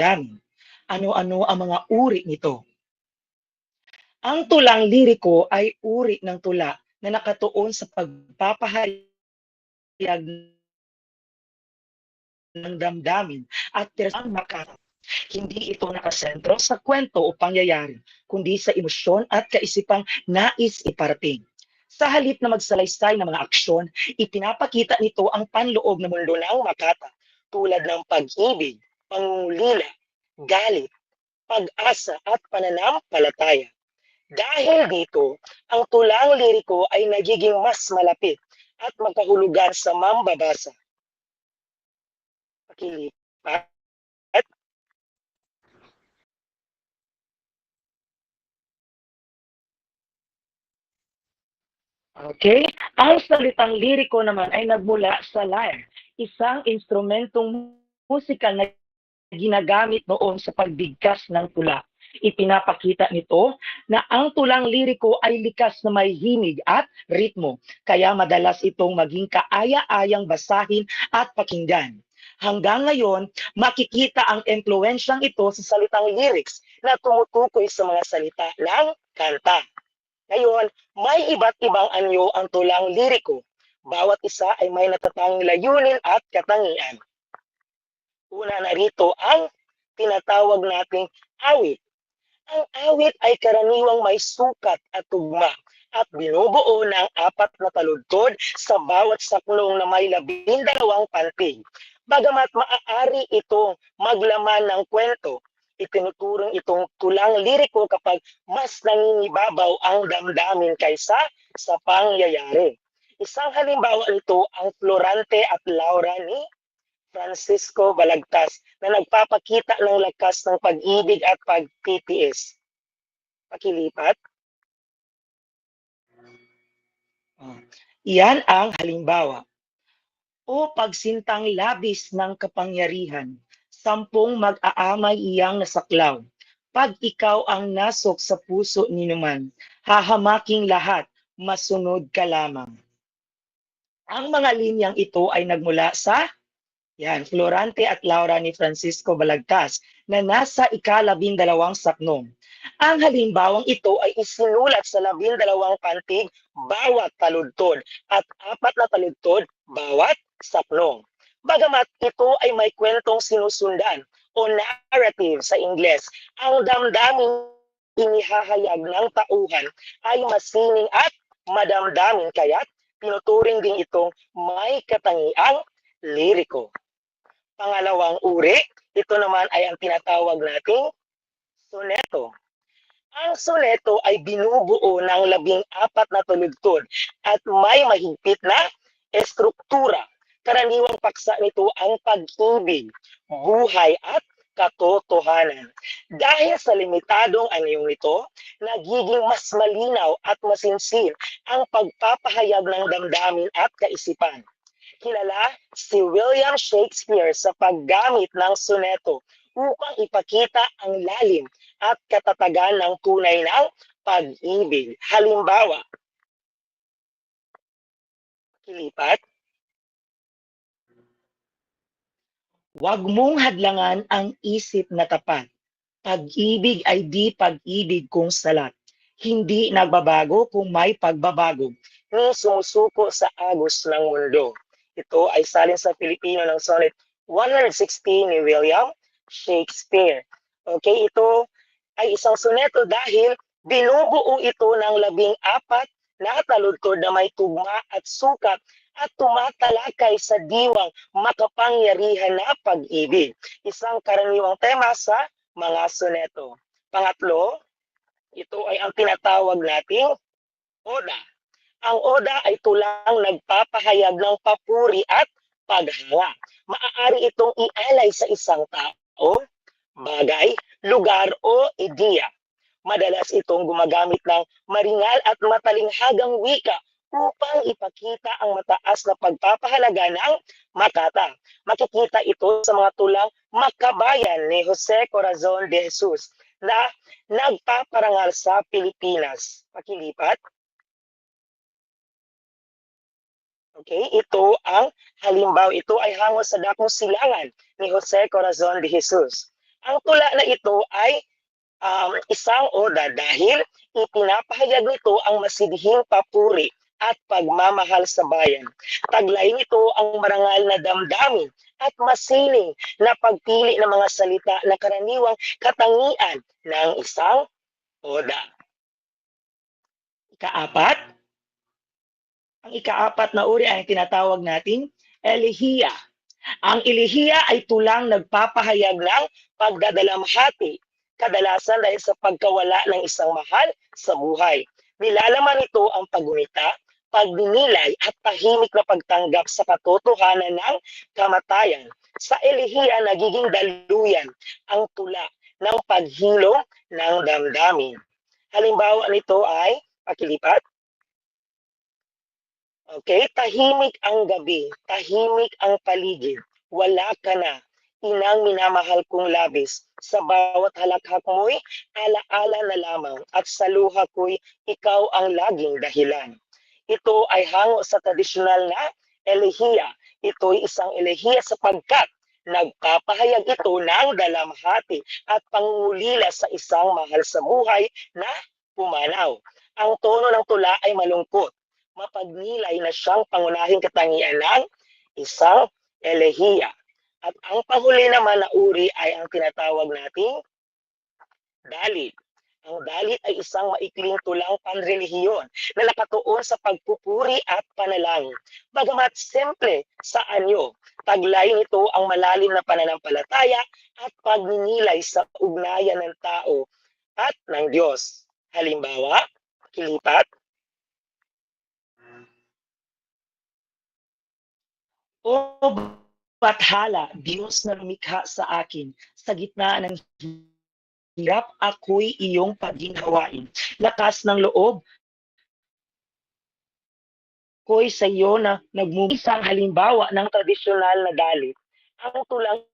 damdamin. Ano-ano ang mga uri nito? Ang tulang liriko ay uri ng tula na nakatuon sa pagpapahayag ng damdamin at ang makata. Hindi ito nakasentro sa kwento o pangyayari, kundi sa emosyon at kaisipang nais iparating. Sa halip na magsalaysay ng mga aksyon, ipinapakita nito ang panloob na mundo ng makata, tulad ng pag-ibig, pangungulila, galit, pag-asa at pananampalataya. Dahil dito, ang tulang liriko ay nagiging mas malapit at magkahulugan sa mambabasa. Pakilipat. Okay? Ang salitang liriko naman ay nagmula sa lyre, isang instrumentong musikal na ginagamit noon sa pagbigkas ng tula. Ipinapakita nito na ang tulang liriko ay likas na may himig at ritmo, kaya madalas itong maging kaaya-ayang basahin at pakinggan. Hanggang ngayon, makikita ang impluensyang ito sa salitang lyrics na tumutukoy sa mga salita ng kanta. Ngayon, may iba't ibang anyo ang tulang liriko. Bawat isa ay may natatanging layunin at katangian. Una na rito ang tinatawag nating awit. Ang awit ay karaniwang may sukat at tugma at binubuo ng apat na taludtod sa bawat saklong na may 12 pantig. Bagamat maaari itong maglaman ng kwento, itinuturong itong tulang liriko kapag mas nangingibabaw ang damdamin kaysa sa pangyayari. Isang halimbawa nito ang Florante at Laura ni Francisco Balagtas na nagpapakita ng lakas ng pag-ibig at pagtitiis. Pakilipat. Oh. Iyan ang halimbawa. O pagsintang labis ng kapangyarihan, 10 mag-aamay iyang nasaklaw. Pag ikaw ang nasok sa puso ni numan, hahamaking lahat, masunod ka lamang. Ang mga linyang ito ay nagmula sa Florante at Laura ni Francisco Balagtas na nasa ika-12 saknom. Ang halimbawang ito ay isinulat sa 12 pantig bawat taludtod at 4 na taludtod bawat saknom. Bagamat ito ay may kwentong sinusundan o narrative sa Ingles, ang damdaming inihahayag ng tauhan ay masining at madamdamin kaya't tinuturing din itong may katangiang liriko. Pangalawang uri, ito naman ay ang tinatawag nating soneto. Ang soneto ay binubuo ng 14 na taludtod at may mahigpit na estruktura. Karaniwang paksa nito ang pag-ibig, buhay at katotohanan. Dahil sa limitadong anyong nito, nagiging mas malinaw at masinsin ang pagpapahayag ng damdamin at kaisipan. Kilala si William Shakespeare sa paggamit ng soneto upang ipakita ang lalim at katatagan ng tunay ng pag-ibig. Halimbawa, kilipat, huwag mong hadlangan ang isip na tapat. Pag-ibig ay di pag-ibig kung salat. Hindi nagbabago kung may pagbabago. Ni sumusuko sa agos ng mundo. Ito ay salin sa Pilipino ng sonnet 116 ni William Shakespeare. Okay, ito ay isang soneto dahil binubuo ito ng 14 na taludtod na may tugma at sukat at tumatalakay sa diwang makapangyarihan na pag-ibig. Isang karaniwang tema sa mga soneto. Pangatlo, ito ay ang tinatawag nating oda. Ang oda ay tulang nagpapahayag ng papuri at paghanga. Maaari itong ialay sa isang tao, bagay, lugar o ideya. Madalas itong gumagamit ng maringal at matalinghagang wika upang ipakita ang mataas na pagpapahalaga ng makata. Makikita ito sa mga tulang Makabayan ni Jose Corazon de Jesus na nagpaparangal sa Pilipinas. Pakilipat. Okay, ito ang halimbawa. Ito ay hango sa dakong silangan ni Jose Corazon de Jesus. Ang tula na ito ay isang oda dahil ipinapahayag nito ang masidhing papuri at pagmamahal sa bayan. Taglay nito ang marangal na damdamin at masining na pagpili ng mga salita na karaniwang katangian ng isang oda. Ikaapat, ang ikaapat na uri ay tinatawag nating elehiya. Ang elehiya ay tulang nagpapahayag ng pagdadalamhati, kadalasan dahil sa pagkawala ng isang mahal sa buhay. Nilalaman nito ang paggunita, pagninilay at tahimik na pagtanggap sa katotohanan ng kamatayan. Sa elehiya, nagiging daluyan ang tula ng paghilom ng damdamin. Halimbawa nito ay, pakilipat. Okay, tahimik ang gabi, tahimik ang paligid, wala ka na, inang minamahal kong labis, sa bawat halakhak mo'y alaala na lamang at sa luha ko'y ikaw ang laging dahilan. Ito ay hango sa tradisyonal na elehiya. Ito'y isang elehiya sapagkat nagpapahayag ito ng dalamhati at pangungulila sa isang mahal sa buhay na pumanaw. Ang tono ng tula ay malungkot, mapagnilay na siyang pangunahing katangian ng isang elehiya. At ang pahuli naman na uri ay ang tinatawag nating dalit. Ang dalit ay isang maikling tulang panrelihiyon na nakatuon sa pagpupuri at panalangin. Bagamat simple sa anyo, taglay nito ang malalim na pananampalataya at pagninilay sa ugnayan ng tao at ng Diyos. Halimbawa, kilipat. O bathala, Diyos na lumikha sa akin, sa gitna ng hirap ako'y iyong pagginhawain. Lakas ng loob ko'y sa iyo na nagmumisang halimbawa ng tradisyonal na dalit. Ang tulang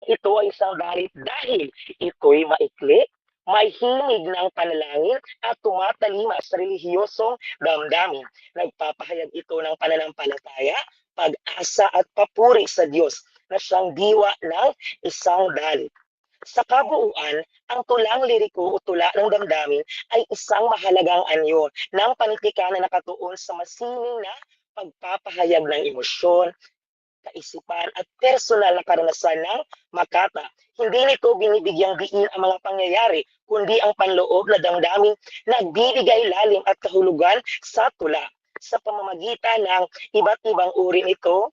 ito ay isang dalit dahil ito'y maikli, may himig ng panalangin at tumatalima sa relihiyosong damdamin. Nagpapahayag ito ng pananampalataya, pag-asa at papuri sa Diyos na siyang diwa ng isang dalit. Sa kabuuan, ang tulang liriko o tula ng damdamin ay isang mahalagang anyo ng panitikan na nakatuon sa masining na pagpapahayag ng emosyon, kaisipan at personal na karanasan ng makata. Hindi nito binibigyang diin ang mga pangyayari, kundi ang panloob na damdamin nagbibigay lalim at kahulugan sa tula. Sa pamamagitan ng iba't ibang uri nito,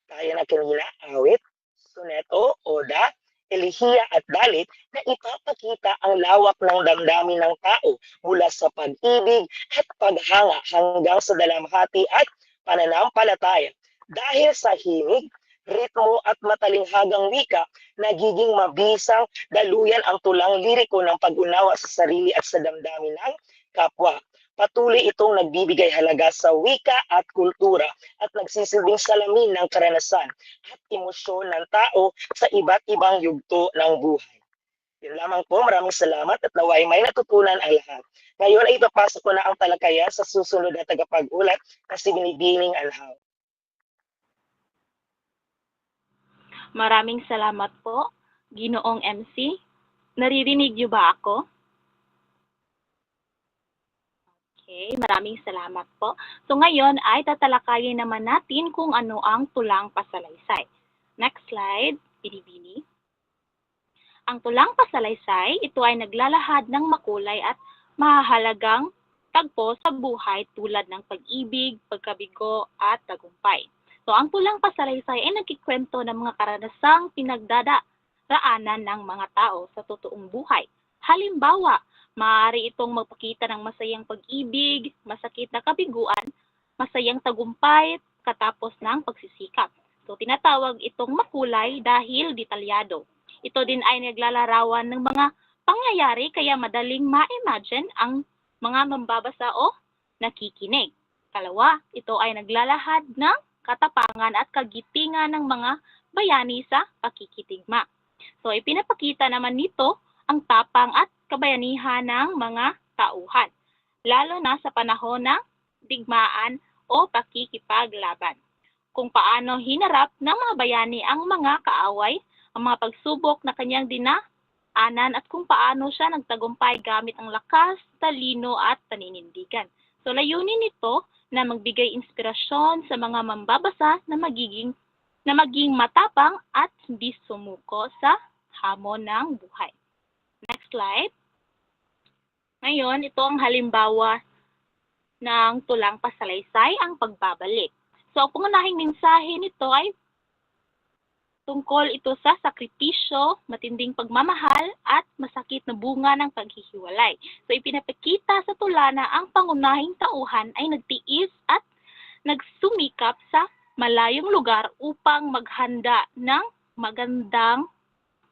kaya na kanina, awit, soneto, oda, elehiya at dalit na ipapakita ang lawak ng damdamin ng tao mula sa pag-ibig at paghanga hanggang sa dalamhati at pananampalataya. Dahil sa himig, ritmo at matalinghagang wika, nagiging mabisang daluyan ang tulang liriko ng pag-unawa sa sarili at sa damdamin ng kapwa. Patuloy itong nagbibigay halaga sa wika at kultura at nagsisilbing salamin ng karanasan at emosyon ng tao sa iba't ibang yugto ng buhay. Yun lamang po, maraming salamat at naway may natutunan ang lahat. Ngayon ay ipapasok ko na ang talakayan sa susunod na tagapag-ulat na si Binibining Alhaw. Maraming salamat po, Ginoong MC. Naririnig niyo ba ako? Okay, maraming salamat po. So ngayon ay tatalakayin naman natin kung ano ang tulang pasalaysay. Next slide, Binibini. Ang tulang pasalaysay, ito ay naglalahad ng makulay at mahahalagang tagpo sa buhay tulad ng pag-ibig, pagkabigo at tagumpay. So ang tulang pasalaysay ay nagkikwento ng mga karanasang pinagdaraanan ng mga tao sa totoong buhay. Halimbawa, maaari itong magpakita ng masayang pag-ibig, masakit na kabiguan, masayang tagumpay katapos ng pagsisikap. So tinatawag itong makulay dahil detalyado. Ito din ay naglalarawan ng mga pangyayari kaya madaling ma-imagine ang mga mambabasa o nakikinig. Kalawa, ito ay naglalahad ng katapangan at kagitingan ng mga bayani sa pakikitigma. So ipinapakita naman nito ang tapang at kabayanihan ng mga tauhan, lalo na sa panahon ng digmaan o pakikipaglaban. Kung paano hinarap ng mga bayani ang mga kaaway, ang mga pagsubok na kanyang dinaanan at kung paano siya nagtagumpay gamit ang lakas, talino at paninindigan. So layunin nito na magbigay inspirasyon sa mga mambabasa na maging matapang at hindi sumuko sa hamon ng buhay. Next slide. Ngayon, ito ang halimbawa ng tulang pasalaysay, ang pagbabalik. So, ang pangunahing mensahe nito ay tungkol ito sa sakripisyo, matinding pagmamahal, at masakit na bunga ng paghihiwalay. So, ipinapakita sa tula na ang pangunahing tauhan ay nagtiis at nagsumikap sa malayong lugar upang maghanda ng magandang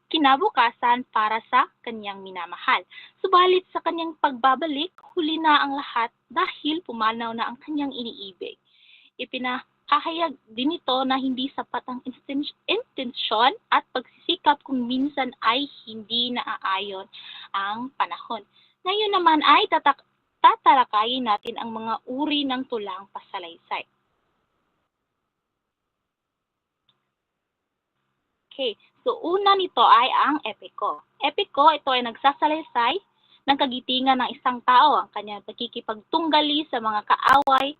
kinabukasan para sa kanyang minamahal. Subalit sa kanyang pagbabalik, huli na ang lahat dahil pumanaw na ang kanyang iniibig. Ipinahahayag din ito na hindi sapat ang intensyon at pagsisikap kung minsan ay hindi naaayon ang panahon. Ngayon naman ay tatalakayin natin ang mga uri ng tulang pasalaysay. Okay, so una nito ay ang epiko. Epiko, ito ay nagsasalaysay ng kagitingan ng isang tao, ang kanyang pagkikipagtunggali sa mga kaaway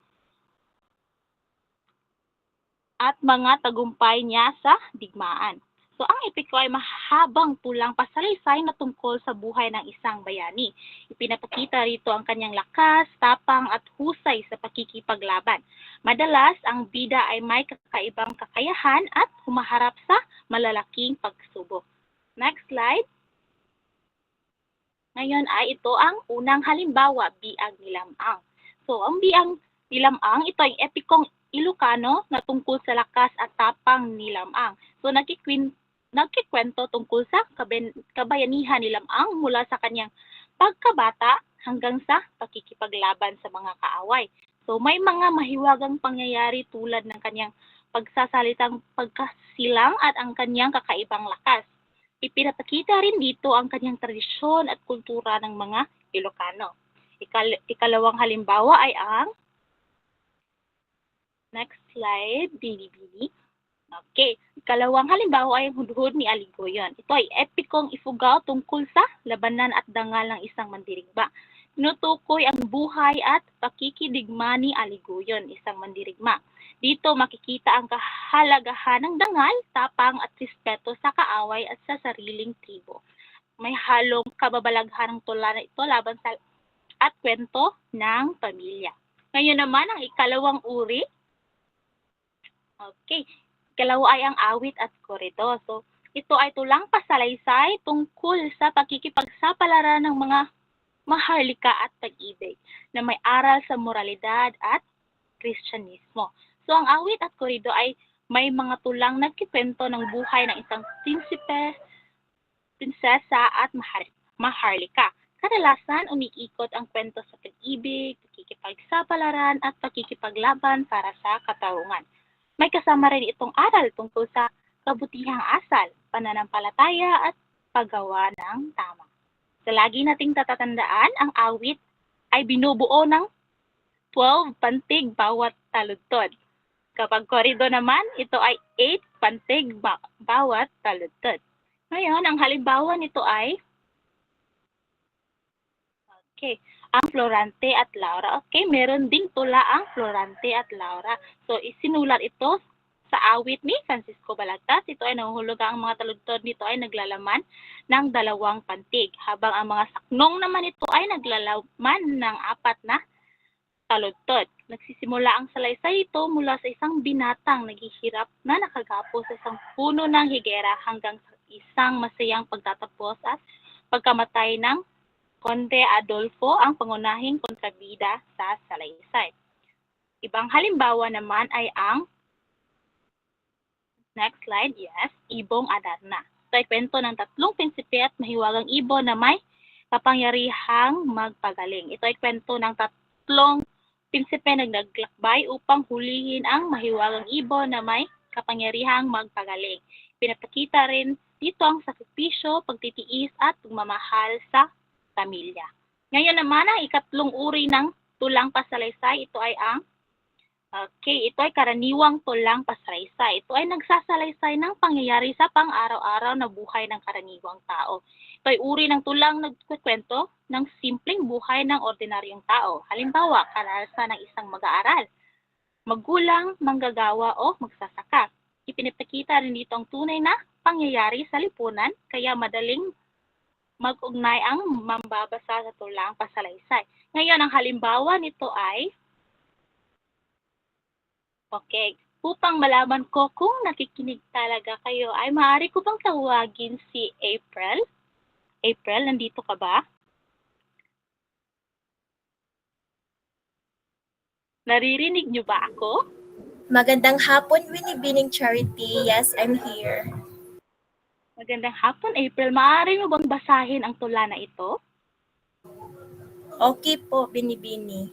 at mga tagumpay niya sa digmaan. So ang epiko ay mahabang tulang pasalaysay na tungkol sa buhay ng isang bayani. Ipinapakita rito ang kanyang lakas, tapang at husay sa pakikipaglaban. Madalas, ang bida ay may kakaibang kakayahan at humaharap sa malalaking pagsubok. Next slide. Ngayon ay ito ang unang halimbawa, biag ni Lamang. So ang biag ni Lamang, ito ay epikong Ilocano na tungkol sa lakas at tapang ni Lamang. So nagkikwento tungkol sa kabayanihan ni Lamang mula sa kanyang pagkabata hanggang sa pakikipaglaban sa mga kaaway. So may mga mahiwagang pangyayari tulad ng kanyang pagsasalitang pagkasilang at ang kanyang kakaibang lakas. Ipinapakita rin dito ang kanyang tradisyon at kultura ng mga Ilocano. Ikalawang halimbawa ay ang next slide, Bini-Bini. Okay, ikalawang halimbawa ay ang hudhud ni Aligoyon. Ito ay epikong ifugaw tungkol sa labanan at dangal ng isang mandirigma. Tinutukoy ang buhay at pakikidigma ni Aligoyon, isang mandirigma. Dito makikita ang kahalagahan ng dangal, tapang at respeto sa kaaway at sa sariling tribo. May halong kababalaghan ng tula na ito laban sa at kwento ng pamilya. Ngayon naman ang ikalawang uri. Okay, ikalawa ay ang awit at korido. So, ito ay tulang pasalaysay tungkol sa pakikipagsapalaran ng mga maharlika at pag-ibig na may aral sa moralidad at Kristyanismo. So, ang awit at korido ay may mga tulang nagkikwento ng buhay ng isang prinsipe, prinsesa at maharlika. Kadalasan, umiikot ang kwento sa pag-ibig, pakikipagsapalaran at pakikipaglaban para sa katarungan. May kasama rin itong aral tungkol sa kabutihang asal, pananampalataya at paggawa ng tama. So, lagi nating tatatandaan, ang awit ay binubuo ng 12 pantig bawat taludtod. Kapag korido naman, ito ay 8 pantig bawat taludtod. Ngayon, ang halimbawa nito ay ang Florante at Laura. Okay, meron ding tula ang Florante at Laura. So, isinulat ito sa awit ni Francisco Balagtas. Ito ay nahuhulugan ang mga taludtod nito ay naglalaman ng 2 pantig, habang ang mga saknong naman ito ay naglalaman ng 4 na taludtod. Nagsisimula ang salaysay ito mula sa isang binatang naghihirap na nakagapo sa isang puno ng higera hanggang sa isang masayang pagtatapos at pagkamatay ng Conde Adolfo, ang pangunahing kontrabida sa salaysay. Ibang halimbawa naman ay ang next slide, yes, Ibong Adarna. Ito ay kwento ng 3 prinsipe at mahiwagang ibon na may kapangyarihang magpagaling. Ito ay kwento ng 3 prinsipe na naglakbay upang hulihin ang mahiwagang ibon na may kapangyarihang magpagaling. Pinapakita rin dito ang sakripisyo, pagtitiis at pagmamahal sa pamilya. Ngayon naman, ang ikatlong uri ng tulang pasalaysay, ito ay ang Okay, ito ay karaniwang tulang pasalaysay. Ito ay nagsasalaysay ng pangyayari sa pang-araw-araw na buhay ng karaniwang tao. Ito ay uri ng tulang nagkukwento ng simpleng buhay ng ordinaryong tao. Halimbawa, karanasan ng isang mag-aaral, magulang, manggagawa o magsasaka. Ipinapakita rin dito ang tunay na pangyayari sa lipunan, kaya madaling mag-ugnay ang mambabasa sa tulang pasalaysay. Ngayon, ang halimbawa nito ay okay. Upang malaman ko kung nakikinig talaga kayo, ay maaari ko bang tawagin si April? April, nandito ka ba? Naririnig niyo ba ako? Magandang hapon, Winibining Charity. Yes, I'm here. Magandang hapon, April. Maaari mo bang basahin ang tula na ito? Okay po, Binibini.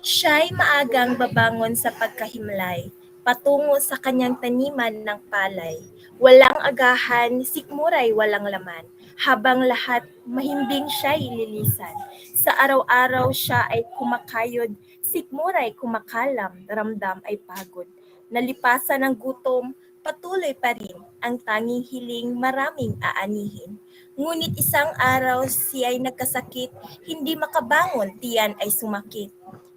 Siya'y maagang babangon sa pagkahimlay, patungo sa kanyang taniman ng palay. Walang agahan, sikmuray walang laman, habang lahat mahimbing siya'y lilisan. Sa araw-araw siya ay kumakayod, sikmuray kumakalam, ramdam ay pagod. Nalipasan ng gutom, patuloy pa rin ang tanging hiling maraming aanihin. Ngunit isang araw siya'y nagkasakit, hindi makabangon, tiyan ay sumakit.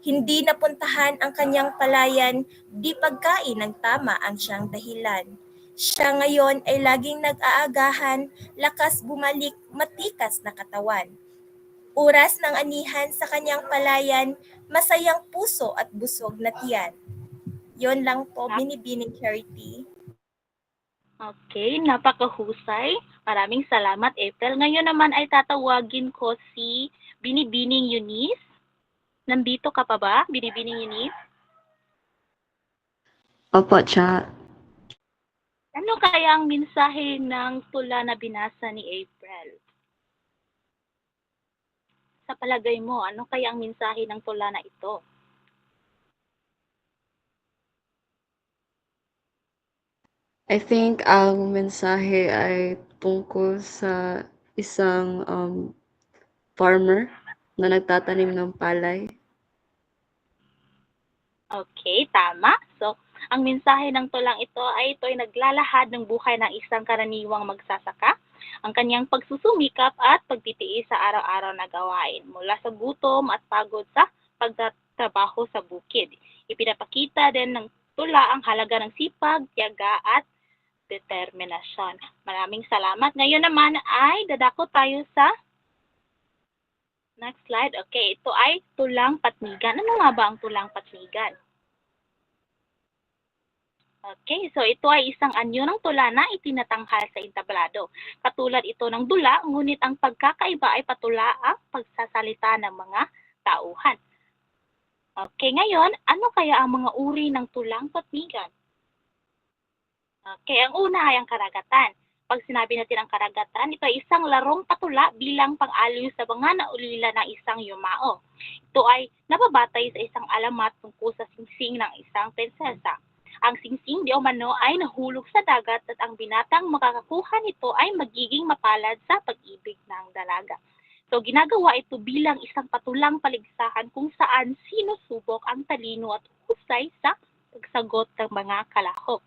Hindi napuntahan ang kanyang palayan, di pagkain ng tama ang siyang dahilan. Siya ngayon ay laging nag-aagahan, lakas bumalik, matikas na katawan. Oras ng anihan sa kanyang palayan, masayang puso at busog na tiyan. Yon lang po, Binibining Charity. Okay, napakahusay. Maraming salamat, April. Ngayon naman ay tatawagin ko si Binibining Eunice. Nandito ka pa ba, Binibining Eunice? Opo, Cha. Ano kaya ang mensahe ng tula na binasa ni April? Sa palagay mo, ano kaya ang mensahe ng tula na ito? I think ang mensahe ay tungkol sa isang farmer na nagtatanim ng palay. Okay, tama. So, ang mensahe ng tulang ito ay ito ay naglalahad ng buhay ng isang karaniwang magsasaka, ang kanyang pagsusumikap at pagtitiis sa araw-araw na gawain mula sa gutom at pagod sa pagtatrabaho sa bukid. Ipinapakita din ng tula ang halaga ng sipag, tiyaga at determinasyon. Maraming salamat. Ngayon naman ay dadako tayo sa next slide. Okay, ito ay tulang patnigan. Ano nga ba ang tulang patnigan? Okay, so ito ay isang anyo ng tula na itinatanghal sa entablado. Katulad ito ng dula, ngunit ang pagkakaiba ay patula ang pagsasalita ng mga tauhan. Okay, ngayon, ano kaya ang mga uri ng tulang patnigan? Okay, ang una ay ang karagatan. Pag sinabi natin ang karagatan, ito ay isang larong patula bilang pang-aliw sa mga naulila ng isang yumao. Ito ay nababatay sa isang alamat tungkol sa singsing ng isang prinsesa. Ang singsing di umano ay nahulog sa dagat at ang binatang makakakuha nito ay magiging mapalad sa pag-ibig ng dalaga. So ginagawa ito bilang isang patulang paligsahan kung saan sinusubok ang talino at husay sa pagsagot ng mga kalahok.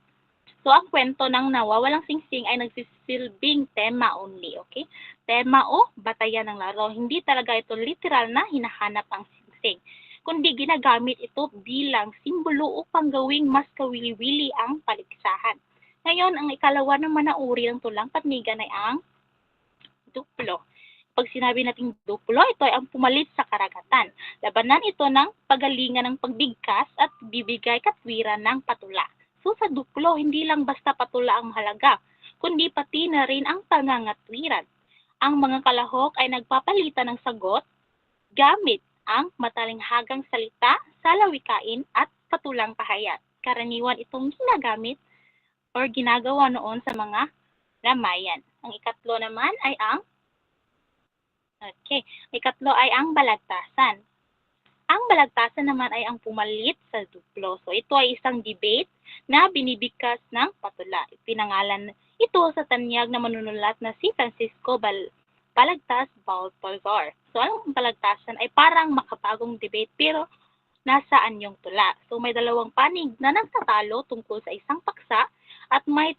So, ang kwento ng nawawalang singsing ay nagsisilbing tema only, okay? Tema o batayan ng laro. Hindi talaga ito literal na hinahanap ang singsing, kundi ginagamit ito bilang simbolo upang gawing mas kawili-wili ang paligsahan. Ngayon, ang ikalawa naman na uri ng tulang patnigan ay ang duplo. Pag sinabi nating duplo, ito ay ang pumalit sa karagatan. Labanan ito ng pagalingan ng pagbigkas at bibigay katwiran ng patula. So sa duplo, hindi lang basta patula ang mahalaga, kundi pati na rin ang pangangatwiran. Ang mga kalahok ay nagpapalitan ng sagot gamit ang matalinghagang salita sa lawikain at patulang pahayag. Karaniwan itong ginagamit or ginagawa noon sa mga ramayan. Ang ikatlo naman ay ang balagtasan. Ang balagtasan naman ay ang pumalit sa duplo. So ito ay isang debate na binibigkas ng patula. Pinangalan ito sa tanyag na manunulat na si Francisco Balagtas Baltazar. So ang balagtasan ay parang makabagong debate pero nasaan yung tula. So may dalawang panig na nagtatalo tungkol sa isang paksa at may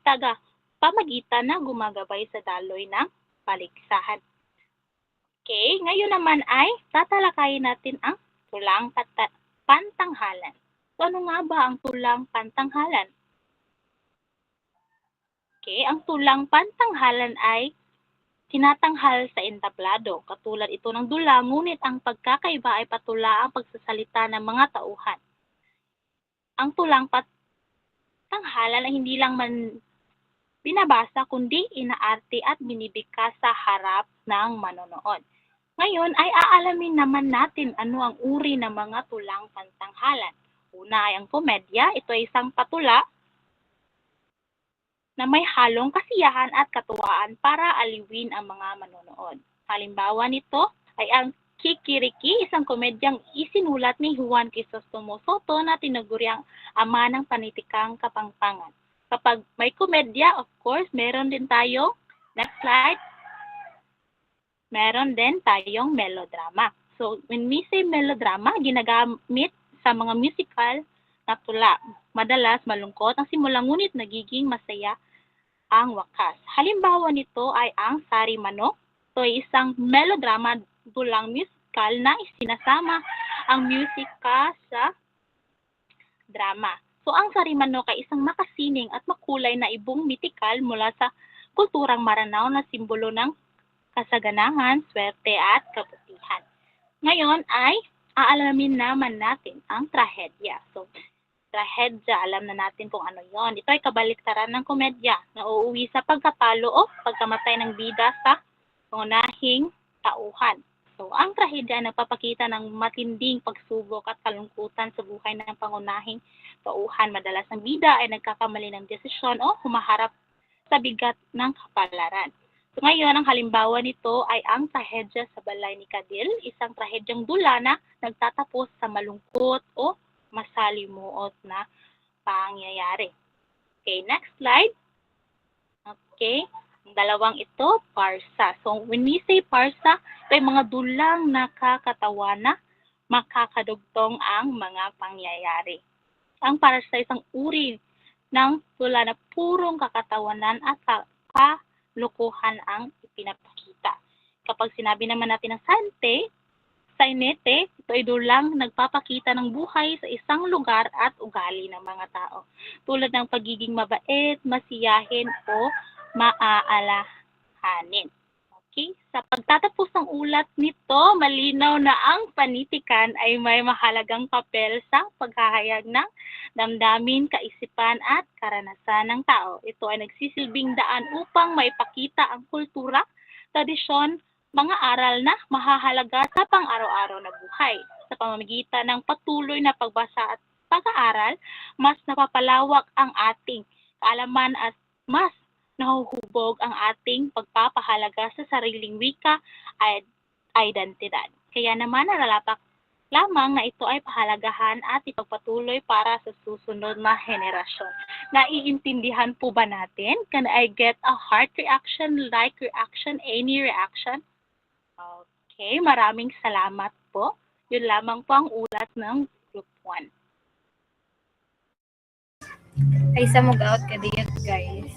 pamagitan na gumagabay sa daloy ng paligsahan. Okay, ngayon naman ay tatalakayin natin ang tulang pantanghalan. So ano nga ba ang tulang pantanghalan? Okay, ang tulang pantanghalan ay tinatanghal sa entablado. Katulad ito ng dula, ngunit ang pagkakaiba ay patula ang pagsasalita ng mga tauhan. Ang tulang pantanghalan ay hindi lang binabasa, kundi inaarte at binibigkas sa harap ng manonood. Ngayon ay aalamin naman natin ano ang uri ng mga tulang pantanghalan. Una ay ang komedya. Ito ay isang patula na may halong kasiyahan at katuwaan para aliwin ang mga manonood. Halimbawa nito ay ang Kikiriki, isang komedyang isinulat ni Juan Crisostomo Soto na tinaguriang ama ng panitikang Kapampangan. Kapag may komedya, of course, meron din tayong, next slide, meron din tayong melodrama. So, when we say melodrama, ginagamit sa mga musical na tula. Madalas malungkot ang simula, ngunit nagiging masaya ang wakas. Halimbawa nito ay ang Sari Manok. Ito ay isang melodrama tulang musical na isinasama ang musika sa drama. So ang Sari Manok ay isang makasining at makulay na ibong mitikal mula sa kulturang Maranao na simbolo ng kasaganahan, swerte at kabutihan. Ngayon ay aalamin naman natin ang trahedya. So trahedya, alam na natin kung ano yon. Ito ay kabaliktaran ng komedya na uuwi sa pagkatalo o pagkamatay ng bida sa pangunahing tauhan. So, ang trahedya ay nagpapakita ng matinding pagsubok at kalungkutan sa buhay ng pangunahing tauhan. Madalas ang bida ay nagkakamali ng desisyon o humaharap sa bigat ng kapalaran. So, ngayon, ang halimbawa nito ay ang trahedya sa Balay ni Cadil, isang trahedyang dula na nagtatapos sa malungkot o masalimuot na pangyayari. Okay, next slide. Okay, ang dalawang ito, parsa. So, when we say parsa, ito ay mga dulang nakakatawa na makakadugtong ang mga pangyayari. Ang parsa ay isang uri ng tula na purong kakatawanan at kalukuhan ang ipinapakita. Kapag sinabi naman natin ng sainete, ito ay dulang nagpapakita ng buhay sa isang lugar at ugali ng mga tao. Tulad ng pagiging mabait, masiyahin o maaalahanin. Okay? Sa pagtatapos ng ulat nito, malinaw na ang panitikan ay may mahalagang papel sa paghahayag ng damdamin, kaisipan at karanasan ng tao. Ito ay nagsisilbing daan upang maipakita ang kultura, tradisyon, mga aral na mahahalaga sa pang-araw-araw na buhay. Sa pamamagitan ng patuloy na pagbasa at pag-aaral, mas napapalawak ang ating kaalaman at mas nahuhubog ang ating pagpapahalaga sa sariling wika at identidad. Kaya naman naralapak lamang na ito ay pahalagahan at ipagpatuloy para sa susunod na henerasyon. Naiintindihan po ba natin? Can I get a heart reaction, like reaction, any reaction? Okay, maraming salamat po. Yun lamang po ang ulat ng Group 1. Ay, sa mag-out ka diyan, guys.